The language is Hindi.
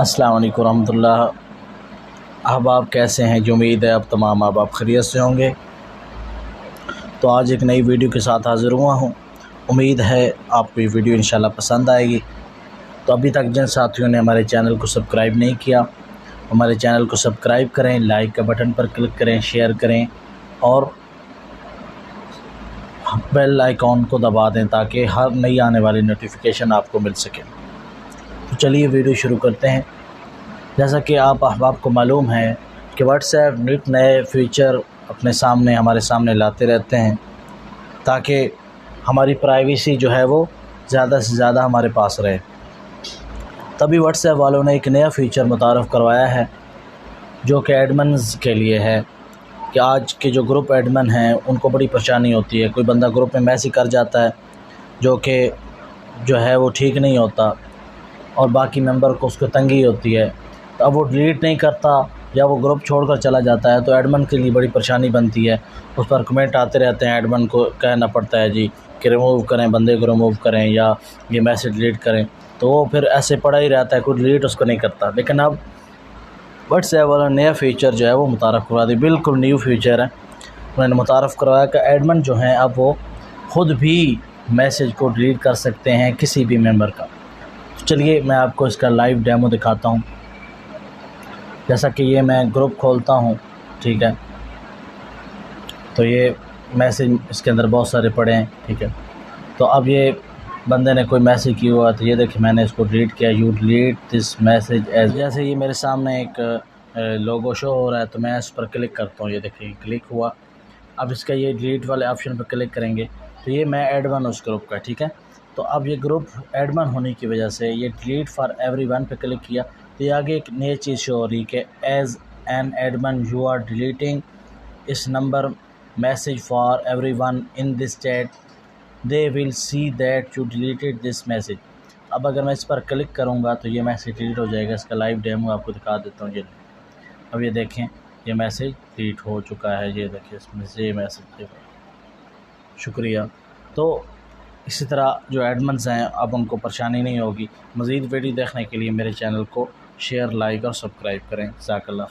अस्सलाम वालेकुम रहमतुल्लाह। अहबाब कैसे हैं? जो उम्मीद है अब तमाम अहबाब खैरियत से होंगे। तो आज एक नई वीडियो के साथ हाज़िर हुआ हूँ। उम्मीद है आपको ये वीडियो इंशाल्लाह पसंद आएगी। तो अभी तक जिन साथियों ने हमारे चैनल को सब्सक्राइब नहीं किया, हमारे चैनल को सब्सक्राइब करें, लाइक के बटन पर क्लिक करें, शेयर करें और बेल आइकॉन को दबा दें ताकि हर नई आने वाली नोटिफिकेशन आपको मिल सके। तो चलिए वीडियो शुरू करते हैं। जैसा कि आप अहबाब को मालूम है कि व्हाट्सएप नित नए फीचर हमारे सामने लाते रहते हैं ताकि हमारी प्राइवेसी जो है वो ज़्यादा से ज़्यादा हमारे पास रहे। तभी व्हाट्सएप वालों ने एक नया फ़ीचर मुतारफ़ करवाया है जो कि एडमन्स के लिए है कि आज के जो ग्रुप एडमिन हैं उनको बड़ी परेशानी होती है। कोई बंदा ग्रुप में मैसेज कर जाता है जो है वो ठीक नहीं होता और बाकी मेंबर को उसको तंगी होती है, तो अब वो डिलीट नहीं करता या वो ग्रुप छोड़कर चला जाता है तो एडमिन के लिए बड़ी परेशानी बनती है। उस पर कमेंट आते रहते हैं, एडमिन को कहना पड़ता है जी कि रिमूव करें, बंदे को रिमूव करें या ये मैसेज डिलीट करें, तो वो फिर ऐसे पड़ा ही रहता है, कोई डिलीट उसको नहीं करता। लेकिन अब व्हाट्सएप वाला नया फ़ीचर जो है वो मुतारफ़ करवा दी, बिल्कुल न्यू फ़ीचर है। उन्होंने मुतारफ़ करवाया कि एडमिन जो हैं अब वो ख़ुद भी मैसेज को डिलीट कर सकते हैं किसी भी मेंबर का। तो चलिए मैं आपको इसका लाइव डेमो दिखाता हूँ। जैसा कि ये मैं ग्रुप खोलता हूँ, ठीक है, तो ये मैसेज इसके अंदर बहुत सारे पड़े हैं, ठीक है। तो अब ये बंदे ने कोई मैसेज किया हुआ, तो ये देखिए मैंने इसको डिलीट किया। You delete this message as, जैसे ये मेरे सामने एक लोगो शो हो रहा है तो मैं इस पर क्लिक करता हूँ। ये देखिए क्लिक हुआ। अब इसका ये डिलीट वाले ऑप्शन पर क्लिक करेंगे तो ये मैं एडमिन उस ग्रुप का, ठीक है। तो अब ये ग्रुप एडमिन होने की वजह से ये डिलीट फॉर एवरीवन पे क्लिक किया तो ये आगे एक नई चीज़ शो हो रही कि as an admin you are deleting this number message for everyone in this chat, they will see that you deleted this message. अब अगर मैं इस पर क्लिक करूँगा तो ये मैसेज डिलीट हो जाएगा। इसका लाइव डेमो आपको दिखा देता हूँ। ये अब ये देखें, ये मैसेज डिलीट हो चुका है। ये देखिए इसमें से ये मैसेज, शुक्रिया। तो इसी तरह जो एडमिन्स हैं अब उनको परेशानी नहीं होगी। मज़ीद वीडियो देखने के लिए मेरे चैनल को शेयर, लाइक और सब्सक्राइब करें। जज़ाकल्लाह खैर।